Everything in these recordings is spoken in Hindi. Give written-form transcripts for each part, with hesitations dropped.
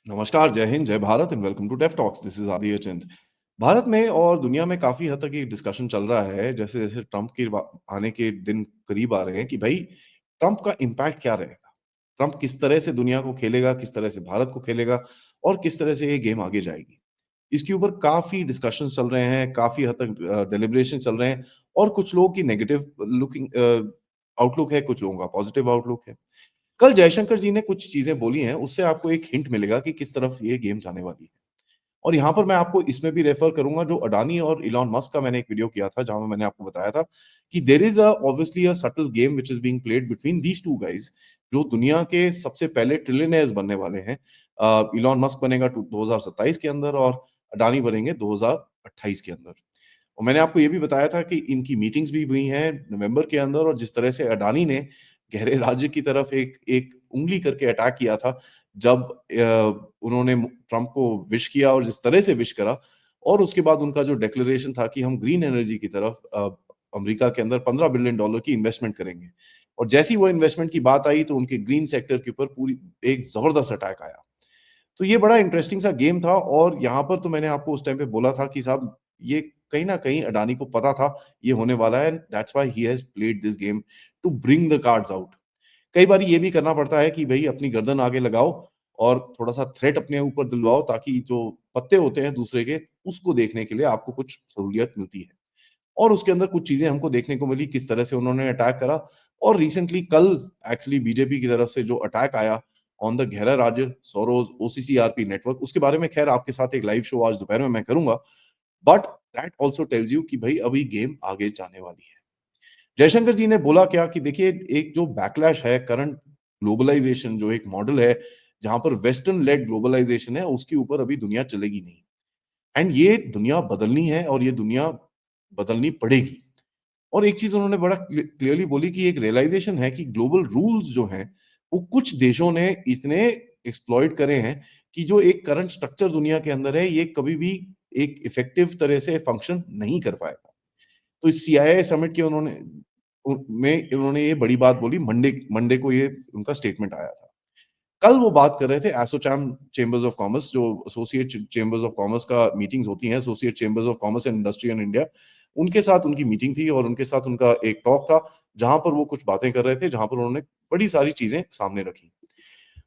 नमस्कार, जय हिंद, जय Bharat and welcome to Def Talks. This is Aditya Chand. Bharat में और दुनिया में काफ़ी हद तक ये डिस्कशन चल रहा है, जैसे-जैसे ट्रंप के आने के दिन करीब आ रहे हैं कि भई ट्रंप का इम्पैक्ट क्या रहेगा? ट्रंप किस तरह से दुनिया को खेलेगा, किस तरह से भारत को खेलेगा और किस तरह से ये गेम आगे जाएगी? इसके ऊपर काफ़ी डिस्कशंस चल रहे हैं, काफ़ी हद तक डेलिब्रेशन चल रहे हैं और कुछ लोगों की नेगेटिव आउटलुक है, कुछ लोगों का पॉजिटिव आउटलुक है। कल जयशंकर जी ने कुछ चीज़ें बोली हैं, उससे आपको एक हिंट मिलेगा कि किस तरफ ये गेम जाने वाली है। और यहाँ पर मैं आपको इसमें भी रेफर करूँगा जो अडानी और इलॉन मस्क का मैंने एक वीडियो किया था, जहाँ में मैंने आपको बताया था कि there is obviously a subtle game which is being played between these 2 guys जो दुनिया के सबसे पहले ट्रिलियनेयर्स बनने वाले हैं। इलॉन मस्क बनेगा 2027 के अंदर और अडानी बनेंगे 2028 के अंदर। और मैंने आपको ये भी बताया था कि इनकी मीटिंग्स भी हुई हैं नवंबर के अंदर और जिस तरह से अडानी ने गहरे राज्य की तरफ एक एक उँगली करके अटैक किया था, जब उन्होंने ट्रंप को विश किया और जिस तरह से विश करा और उसके बाद उनका जो डिक्लेरेशन था कि हम ग्रीन एनर्जी की तरफ अमेरिका के अंदर $15 बिलियन की इन्वेस्टमेंट करेंगे। और जैसे ही वो इन्वेस्टमेंट की बात आई तो उनके ग्रीन सेक्टर के ऊपर पूरी एक ज़बरदस्त अटैक आया। तो ये बड़ा इंटरेस्टिंग सा गेम था और यहाँ पर तो मैंने आपको उस टाइम पे बोला था कि साहब ये कहीं न कहीं अडानी को पता था ये होने वाला है and that's why he has played this game to bring the cards out. कई बारी ये भी करना पड़ता है कि भई अपनी गर्दन आगे लगाओ और थोड़ा-सा थ्रेट अपने ऊपर दिलवाओ ताकि जो पत्ते होते हैं दूसरे के, उसको देखने के लिए आपको कुछ सहूलियत मिलती है। और उसके अंदर कुछ चीज़ें हमको देखने को मिली, किस तरह से उन्होंने अटैक करा और रिसेंटली कल एक्चुअली बीजेपी की तरफ से जो अटैक आया ऑन द गहरा राज्य, सौरोज़, ओसीसीआरपी नेटवर्क, उसके बारे में ख़ैर आपके साथ एक लाइव शो आज दोपहर में मैं करूँगा। But that also tells you कि भई अभी गेम आगे जाने वाली है। जयशंकर जी ने बोला क्या कि देखिए एक जो बैकलैश है करंट ग्लोबलाइज़ेशन जो एक मॉडल है, जहाँ पर वेस्टर्न लेड ग्लोबलाइज़ेशन है, उसके ऊपर अभी दुनिया चलेगी नहीं। एंड ये दुनिया बदलनी है और ये दुनिया बदलनी पड़ेगी। और एक चीज़ उन्होंने बड़ा क्लियरली बोली कि एक रियलाइज़ेशन है कि ग्लोबल रूल्स जो हैं, वो कुछ देशों ने इतने एक्सप्लॉइट करे हैं कि जो एक करंट स्ट्रक्चर दुनिया के अंदर है, ये कभी भी एक इफेक्टिव तरह से फंक्शन नहीं कर पाएगा। तो इस सीआईआई समिट के उन्होंने ये बड़ी बात बोली, मंडे मंडे को ये उनका स्टेटमेंट आया था। कल वो बात कर रहे थे एसोचैम चेंबर्स ऑफ कॉमर्स जो एसोसिएट चेंबर्स ऑफ कॉमर्स का मीटिंग्स होती हैं, associate chambers of commerce and industry in India, उनके साथ उनकी मीटिंग थी और उनके साथ उनका एक टॉक था, जहाँ पर वो कुछ बातें कर रहे थे, जहाँ पर उन्होंने बड़ी सारी चीज़ें सामने रखी।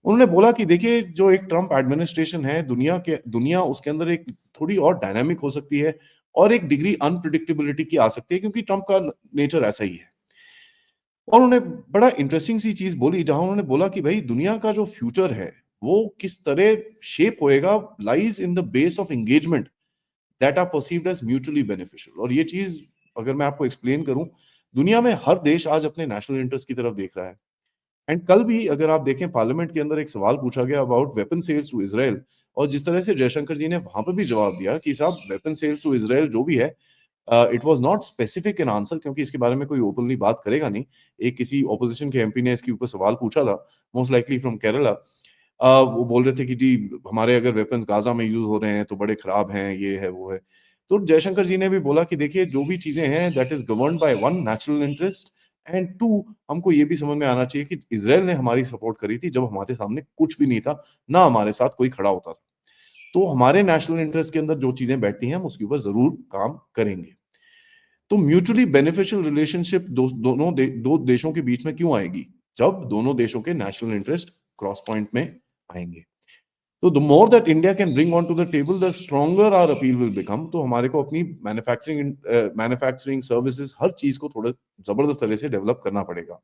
उन्होंने बोला कि देखिए जो एक ट्रम्प एडमिनिस्ट्रेशन है, दुनिया उसके अंदर एक थोड़ी और डायनामिक हो सकती है और एक डिग्री अनप्रेडिक्टेबिलिटी की आ सकती है क्योंकि ट्रम्प का नेचर ऐसा ही है। और उन्होंने बड़ा इंटरेस्टिंग सी चीज़ बोली जहाँ उन्होंने बोला कि भई दुनिया का जो फ्यूचर है, वो किस तरह शेप होएगा lies in the base of engagement that are perceived as mutually beneficial. और ये चीज़ अगर मैं आपको एक्सप्लेन करूँ, दुनिया में हर देश आज अपने नेशनल इंटरेस्ट की तरफ देख रहा है। एंड कल भी अगर आप देखें पार्लियामेंट के अंदर एक सवाल पूछा गया about weapon sales to Israel और जिस तरह से जयशंकर जी ने वहाँ पे भी जवाब दिया कि साहब वेपन सेल्स टू इज़राइल जो भी है it was not specific in answer क्योंकि इसके बारे में कोई ओपनली बात करेगा नहीं। एक किसी ऑपोज़िशन के एमपी ने इसके ऊपर सवाल पूछा था, मोस्ट लाइकली फ्रॉम केरला। वो बोल रहे थे कि जी हमारे अगर वेपन्स गाज़ा में यूज़ हो रहे हैं तो बड़े खराब हैं, ये है, वो है। तो जयशंकर जी ने भी बोला कि देखिए जो भी चीज़ें हैं that is governed by one national interest and 2 हमको ये भी समझ में आना चाहिए कि इज़राइल ने हमारी सपोर्ट करी थी जब हमारे सामने कुछ भी नहीं था, ना हमारे साथ कोई खड़ा होता था। तो हमारे नेशनल इंटरेस्ट के अंदर जो चीज़ें बैठती हैं हम उसके ऊपर ज़रूर काम करेंगे। तो म्यूचुअली बेनिफिशियल रिलेशनशिप दो देशों के बीच में क्यों आएगी? जब दोनों देशों के नेशनल इंटरेस्ट क्रॉस पॉइंट में आएँगे। तो the more that India can bring on to the table the stronger our appeal will become. तो हमारे को अपनी मैन्युफैक्चरिंग सर्विसेज हर चीज़ को थोड़ा ज़बरदस्त तरह से डेवलप करना पड़ेगा।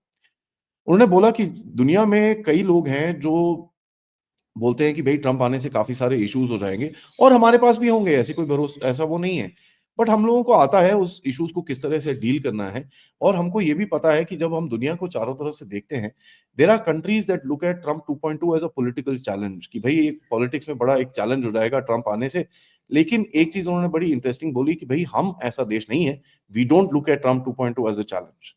उन्होंने बोला कि दुनिया में कई लोग हैं जो बोलते हैं कि भई ट्रम्प आने से काफ़ी सारे इश्यूज़ हो जाएँगे और हमारे पास भी होंगे ऐसी कोई ऐसा वो नहीं है। बट हम लोगों को आता है उस इश्यूज़ को किस तरह से डील करना है और हमको ये भी पता है कि जब हम दुनिया को चारों तरफ से देखते हैं, there are countries that look at Trump 2.2 as a political challenge कि भई एक पॉलिटिक्स में बड़ा एक चैलेंज हो जाएगा ट्रम्प आने से। लेकिन एक चीज़ उन्होंने बड़ी इंटरेस्टिंग बोली कि भई हम ऐसा देश नहीं है, we don't look at Trump 2.2 as a challenge.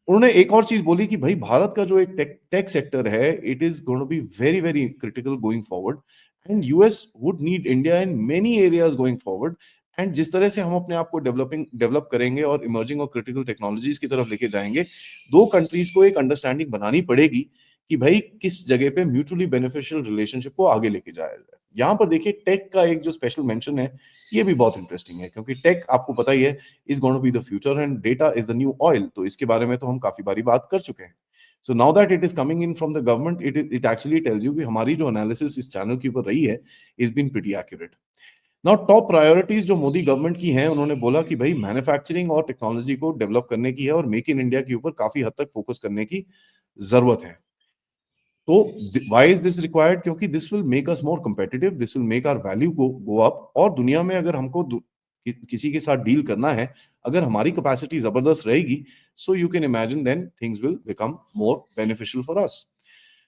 उन्होंने एक और चीज़ बोली कि भाई भारत का जो एक टेक टेक सेक्टर है, it is going to be very, very critical going forward and US would need India in many areas going forward and जिस तरह से हम अपने आप को डेवलप करेंगे और इमर्जिंग और क्रिटिकल टेक्नोलॉजीज़ की तरफ लेके जाएँगे, 2 कंट्रीज़ को एक अंडरस्टैंडिंग बनानी पड़ेगी कि भाई किस जगह पे म्यूचुअली बेनिफिशियल रिलेशनशिप को आगे लेके जाया जाए। यहाँ पर देखिए टेक का एक जो स्पेशल मेंशन है, ये भी बहुत इंटरेस्टिंग है क्योंकि टेक आपको पता ही है is going to be the future and data is the new oil. तो इसके बारे में तो हम काफी बारी बात कर चुके हैं। So now that it is coming in from the government, it actually tells you कि हमारी जो एनालिसिस इस चैनल के ऊपर रही है is been pretty accurate. Now top priorities जो मोदी गवर्नमेंट की हैं, उन्होंने बोला कि भाई मैन्युफैक्चरिंग और टेक्नोलॉजी को डेवलप करने की है और मेक इन इंडिया के ऊपर काफी हद तक फोकस करने की जरूरत है। तो व्हाई इज दिस रिक्वायर्ड? क्योंकि this will make us more competitive, this will make our value go up. और दुनिया में अगर हमको किसी के साथ डील करना है, अगर हमारी कैपेसिटी जबरदस्त रहेगी, so you can imagine then things will become more beneficial for us.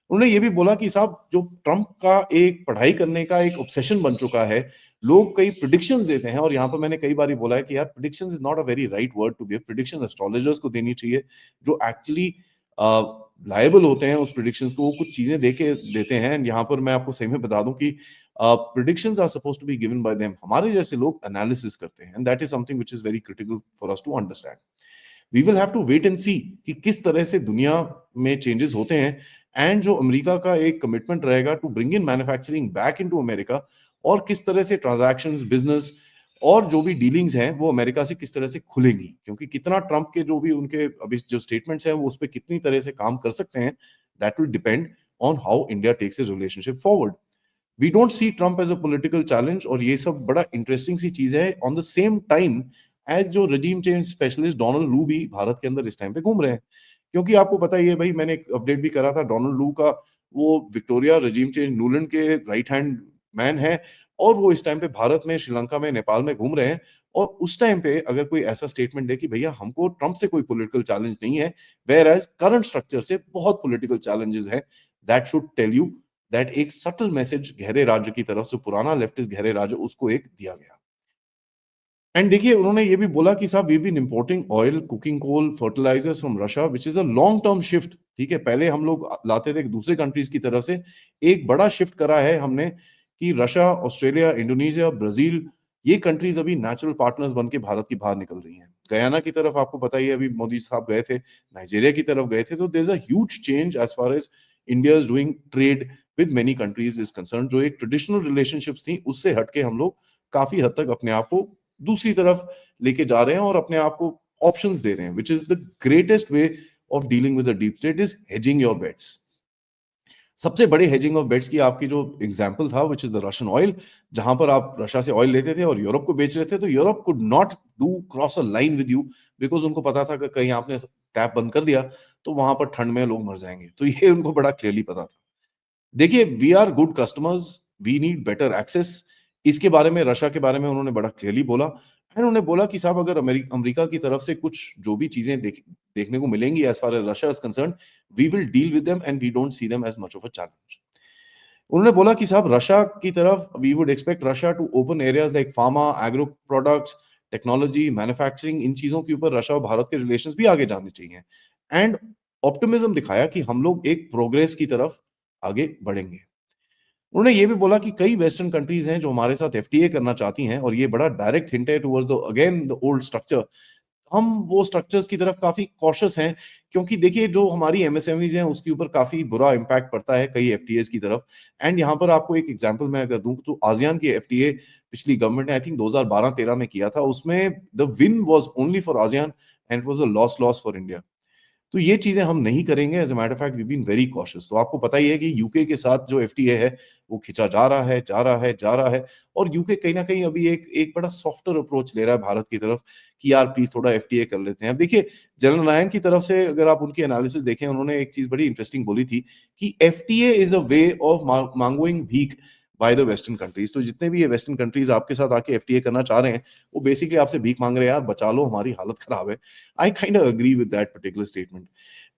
उन्होंने ये भी बोला कि साहब जो ट्रंप का एक पढ़ाई करने का एक ऑब्सेशन बन चुका है, लोग कई प्रिडिक्शंस देते हैं और यहाँ पर मैंने कई बार बोला है कि यार predictions is not a very right word to give. Prediction astrologers को देनी चाहिए जो एक्चुअली लायबल होते हैं उस प्रिडिक्शंस को, वो कुछ चीजें देके देते हैं। And यहाँ पर मैं आपको सही में बता दूं कि predictions are supposed to be given by them, हमारे जैसे लोग एनालिसिस करते हैं, and that is something which is very critical for us to understand. We will have to wait and see कि किस तरह से दुनिया में चेंजेस होते हैं एंड जो अमेरिका का एक कमिटमेंट रहेगा to bring in manufacturing back into America, और किस तरह से ट्रांजैक्शंस, बिजनेस और जो भी डीलिंग्स हैं वो अमेरिका से किस तरह से खुलेंगी। क्योंकि कितना ट्रंप के जो भी उनके अभी जो स्टेटमेंट्स हैं वो उस पर कितनी तरह से काम कर सकते हैं, that will depend on how India takes is relationship forward. We don't see Trump as a political challenge, और ये सब बड़ा इंटरेस्टिंग सी चीज है। On the same time as जो रजीम चेंज स्पेशलिस्ट डोनाल्ड लू भी भारत के अंदर इस टाइम पे घूम रहे हैं। क्योंकि आपको पता ही है भाई, मैंने एक अपडेट भी करा था, डोनाल्ड लू का वो विक्टोरिया रजीम चेंज नूलन के राइट हैंड मैन है, और वो इस टाइम पे भारत में, श्रीलंका में, नेपाल में घूम रहे हैं। और उस टाइम पे अगर कोई ऐसा स्टेटमेंट दे कि भैया हमको ट्रंप से कोई पॉलिटिकल चैलेंज नहीं है, वेयर एज करंट स्ट्रक्चर से बहुत पॉलिटिकल चैलेंजेस है, that should tell you that एक सटल मैसेज गहरे राज्य की तरफ से, पुराना लेफ्टिस्ट गहरे राज्य, उसको एक दिया गया। एंड देखिए उन्होंने ये भी बोला कि साहब we been importing oil, cooking coal, fertilisers from Russia which is a long term shift. ठीक है, पहले हम लोग लाते थे दूसरे कंट्रीज की तरफ से, एक बड़ा शिफ्ट करा है हमने कि रशिया, ऑस्ट्रेलिया, इंडोनेशिया, ब्राजील, ये कंट्रीज अभी नेचुरल पार्टनर्स बन के भारत की बाहर निकल रही हैं। गयाना की तरफ आपको पता ही है, अभी मोदी साहब गए थे, नाइजीरिया की तरफ गए थे। तो there is a huge change as far as India is doing trade with many countries is concern. जो एक ट्रेडिशनल रिलेशनशिप्स थी उससे हटके हम लोग काफी हद तक अपने आप को दूसरी तरफ लेके जा रहे हैं और अपने आप को ऑप्शंस दे रहे हैं, which is the greatest way of dealing with the deep state is hedging your bets. सबसे बड़े हेजिंग ऑफ बेट्स की आपकी जो एग्जांपल था, विच इज द रशियन ऑयल, जहां पर आप रशिया से ऑयल लेते थे और यूरोप को बेच रहे थे, तो Europe could not do cross a line with you, because उनको पता था कि कहीं आपने टैप बंद कर दिया तो वहां पर ठंड में लोग मर जाएंगे। तो ये उनको बड़ा क्लियरली पता था। देखिए we are good customers, we need better access. इसके बारे में, रशिया के बारे में उन्होंने बड़ा क्लियरली बोला। एंड उन्होंने बोला कि साहब अगर अमेरिका की तरफ से कुछ जो भी चीजें देखने को मिलेंगी as far as Russia is concerned, we will deal with them and we don't see them as much of a challenge. उन्होंने बोला कि साहब रशिया की तरफ we would expect Russia to open areas like pharma, agro products, technology, manufacturing, इन चीजों के ऊपर रशिया और भारत के रिलेशंस भी आगे जाने चाहिए। एंड ऑप्टिमिज्म दिखाया कि हम लोग एक प्रोग्रेस की तरफ आगे बढ़ेंगे। उन्होंने ये भी बोला कि कई वेस्टर्न कंट्रीज हैं जो हमारे साथ एफटीए करना चाहती हैं, और ये बड़ा डायरेक्ट हिंट है towards the again the old structure. हम वो स्ट्रक्चर्स की तरफ काफी कॉशियस हैं, क्योंकि देखिए जो हमारी एमएसएमईज हैं उसके ऊपर काफी बुरा इंपैक्ट पड़ता है कई एफटीएस की तरफ। एंड यहाँ पर आपको एक एग्जांपल मैं अगर दूं तो आसियान की एफटीए पिछली गवर्नमेंट ने आई थिंक 2012-13 में किया था, उसमें the win was only for ASEAN and it was a loss loss for India. तो ये चीजें हम नहीं करेंगे। As a matter of fact we been very cautious. तो आपको पता ही है कि यूके के साथ जो एफटीए है वो खिंचा जा रहा है, जा रहा है, जा रहा है, और यूके कहीं ना कहीं अभी एक एक बड़ा सॉफ्टर अप्रोच ले रहा है भारत की तरफ कि यार प्लीज थोड़ा एफटीए कर लेते हैं। अब देखिए जनरल नायन की तरफ से अगर आप उनकी एनालिसिस देखें, उन्होंने एक चीज बड़ी इंटरेस्टिंग बोली थी कि FTA is a way of मांगोइंग भीख बाय द वेस्टर्न कंट्रीज। तो जितने भी ये वेस्टर्न कंट्रीज आपके साथ आके एफटीए करना चाह रहे हैं, वो बेसिकली आपसे भीख मांग रहे हैं, यार बचा लो, हमारी हालत खराब है। I kind of agree with that particular statement.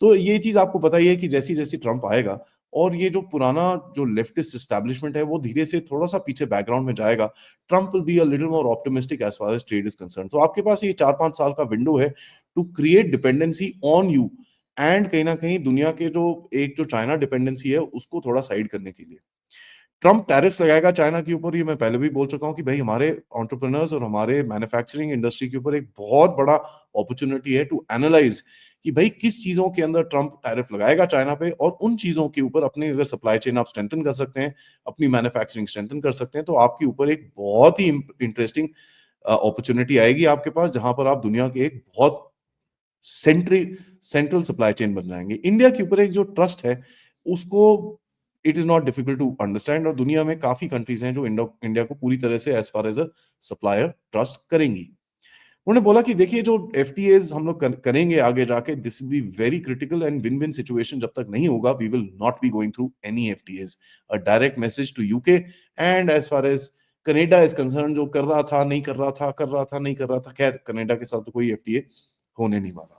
तो ये चीज आपको पता ही है कि जैसी जैसी ट्रंप आएगा और ये जो पुराना जो लेफ्टिस्ट एस्टैब्लिशमेंट है वो धीरे से थोड़ा सा पीछे बैकग्राउंड में जाएगा, Trump will be a little more optimistic as far as trade is concern. तो आपके पास ये 4-5 साल का विंडो है to create dependency on you, and कहीं ना कहीं दुनिया के जो चाइना डिपेंडेंसी है उसको थोड़ा साइड करने के लिए। ट्रंप टैरिफ्स लगाएगा चाइना के ऊपर, ये मैं पहले भी बोल चुका हूं कि भाई हमारे एंटरप्रेन्योर्स और हमारे मैन्युफैक्चरिंग इंडस्ट्री के ऊपर एक बहुत बड़ा अपॉर्चुनिटी है टू एनालाइज कि भाई किस चीज़ों के अंदर ट्रम्प टैरिफ लगाएगा चाइना पे, और उन चीज़ों के ऊपर अपनी अगर सप्लाई चेन आप स्ट्रेंथन कर सकते हैं, अपनी मैन्युफैक्चरिंग स्ट्रेंथन कर सकते हैं, तो आपके ऊपर एक बहुत ही इंटरेस्टिंग अपॉर्चुनिटी आएगी आपके पास, जहां पर आप दुनिया के एक बहुत सेंट्री सेंट्रल सप्लाई चेन बन जाएंगे। इंडिया के ऊपर एक जो ट्रस्ट है, उसको it is not difficult to understand, और दुनिया में काफी कंट्रीज हैं जो इंडिया को पूरी तरह से as far as a supplier trust करेंगी। उन्होंने बोला कि देखिए जो एफटीएज हम लोग करेंगे आगे जाके, this will be very critical and win win situation जब तक नहीं होगा, we will not be going through any FTAs. A direct message to UK and as far as Canada is concern, जो कर रहा था नहीं कर रहा था, कर रहा था नहीं कर रहा था, खैर कनाडा के साथ तो कोई एफटीए होने नहीं वाला।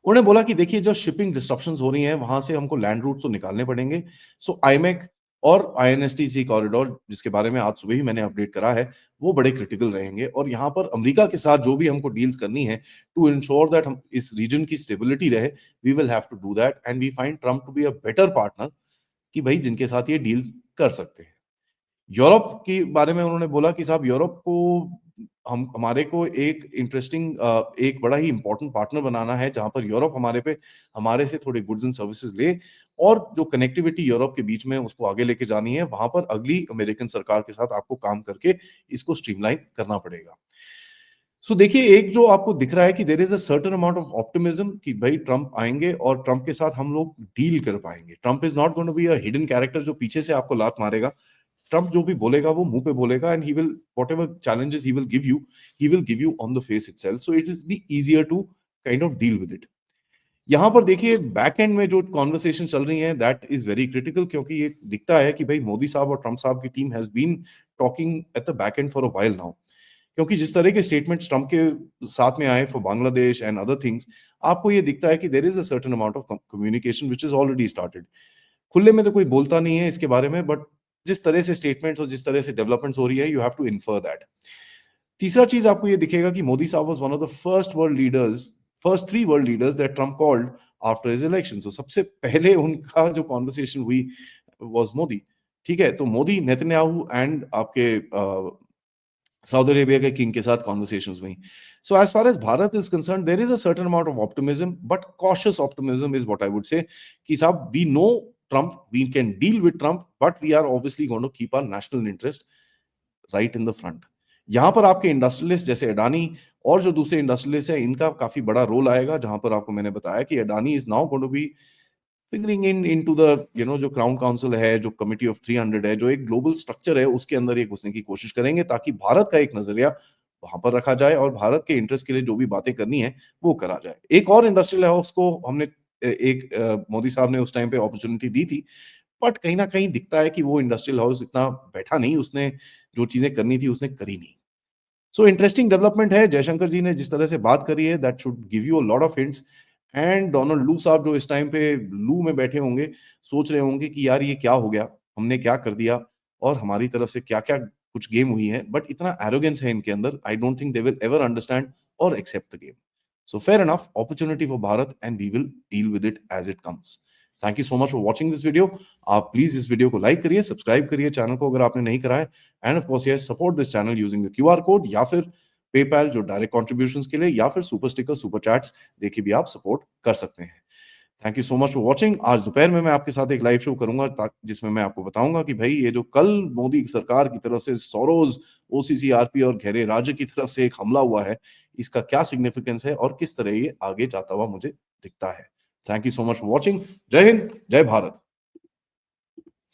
उन्होंने बोला कि देखिए जो शिपिंग डिस्ट्रप्शंस हो रही हैं, वहां से हमको लैंड रूट तो निकालने पड़ेंगे। सो आईमेक और आईएनएसटी कॉरिडोर, जिसके बारे में आज सुबह ही मैंने अपडेट करा है, वो बड़े क्रिटिकल रहेंगे, और यहाँ पर अमेरिका के साथ जो भी हमको डील्स करनी है टू इंश्योर दैट हम इस रीजन की स्टेबिलिटी रहे, we will have to do that, and we find Trump to be a better partner, कि भाई जिनके साथ ये डील्स कर सकते हैं। यूरोप के बारे में उन्होंने बोला कि साहब यूरोप को हम हमारे को एक इंटरेस्टिंग एक बड़ा ही इंपॉर्टेंट पार्टनर बनाना है, जहां पर यूरोप हमारे से थोड़े गुड्स एंड सर्विसेज ले, और जो कनेक्टिविटी यूरोप के बीच में उसको आगे लेके जानी है, वहां पर अगली अमेरिकन सरकार के साथ आपको काम करके इसको स्ट्रीमलाइन करना पड़ेगा। सो देखिए, एक जो आपको दिख रहा है कि there is a certain amount of optimism कि भाई ट्रम्प आएंगे और ट्रम्प के साथ हम लोग डील कर पाएंगे। Trump is not going to be a hidden character जो पीछे से आपको लात मारेगा। ट्रम्प जो भी बोलेगा वो मुंह पे बोलेगा, and he will whatever challenges he will give you on the face itself, so it is be easier to kind of deal with it. यहाँ पर देखिए बैक एंड में जो कॉन्वर्सेशन चल रही है, दैट इज वेरी क्रिटिकल, क्योंकि ये दिखता है कि भाई मोदी साहब और ट्रम्प साहब की team has been talking at the back end for a while now. क्योंकि जिस तरह के स्टेटमेंट्स ट्रम्प के साथ में आए for Bangladesh and other things, आपको ये दिखता है कि there is a certain amount of communication which is already started. खुले में तो कोई बोलता नहीं है इसके बारे में, बट जिस तरह से स्टेटमेंट्स और जिस तरह से डेवलपमेंट्स हो रही है, you have to infer that. तीसरा चीज आपको ये दिखेगा कि मोदी साहब was one of the first three world leaders that Trump called after his election. So सबसे पहले उनका जो कॉन्वर्सेशन हुई वाज मोदी। ठीक है, तो मोदी, नेतन्याहू एंड आपके सऊदी अरेबिया के किंग के साथ कॉन्वर्सेशंस में। So as far as Bharat is concern, there is a certain amount of optimism, but cautious optimism is what I would say, कि साहब we know Trump, we can deal with Trump, but we are obviously going to keep our national interest right in the front. यहां पर आपके इंडस्ट्रियलिस्ट जैसे अडानी और जो दूसरे इंडस्ट्रियलिस्ट है, इनका काफी बड़ा रोल आएगा, जहां पर आपको मैंने बताया कि Adani is now going to be figuring in into the जो क्राउन काउंसिल है, जो कमिटी ऑफ 300 है, जो एक ग्लोबल स्ट्रक्चर है, उसके अंदर ये घुसने की कोशिश करेंगे, ताकि भारत का एक नजरिया वहां पर रखा जाए और भारत के इंटरेस्ट के लिए जो भी बातें करनी है वो करा जाए। एक और इंडस्ट्रियल हाउस को हमने मोदी साहब ने उस टाइम पे अपॉर्चुनिटी दी थी, बट कहीं ना कहीं दिखता है कि वो इंडस्ट्रियल हाउस इतना बैठा नहीं, उसने जो चीजें करनी थी उसने करी नहीं। सो इंटरेस्टिंग डेवलपमेंट है। जयशंकर जी ने जिस तरह से बात करी है, that should give you a lot of hints. And Donald लू साहब जो इस टाइम पे लू में बैठे होंगे, सोच रहे होंगे कि यार ये क्या हो गया, हमने क्या कर दिया, और हमारी तरफ से क्या क्या कुछ गेम हुई है, बट इतना एरोगेंस है इनके अंदर, I don't think they will ever understand और accept the game. So fair enough, opportunity for Bharat, and we will deal with it as it comes. Thank you so much for watching this video. आप प्लीज इस वीडियो को लाइक करिए, सब्सक्राइब करिए चैनल को अगर आपने नहीं करा है, and of course yes, support this channel using the QR code, या फिर पेपैल जो डायरेक्ट कॉन्ट्रीब्यूशंस के लिए, या फिर सुपर स्टिकर, सुपर चैट्स देखिए भी आप सपोर्ट कर सकते हैं। Thank you so much for watching. आज दोपहर में मैं आपके साथ एक लाइव शो करूंगा, जिसमें मैं आपको बताऊंगा कि भाई ये जो कल मोदी सरकार की तरफ से सोरोज, ओसीसीआरपी और घेरे राज्य की तरफ से एक हमला हुआ है, इसका क्या सिग्निफिकेंस है और किस तरह ये आगे जाता हुआ मुझे दिखता है। Thank you so much for watching. जय हिंद, जय भारत।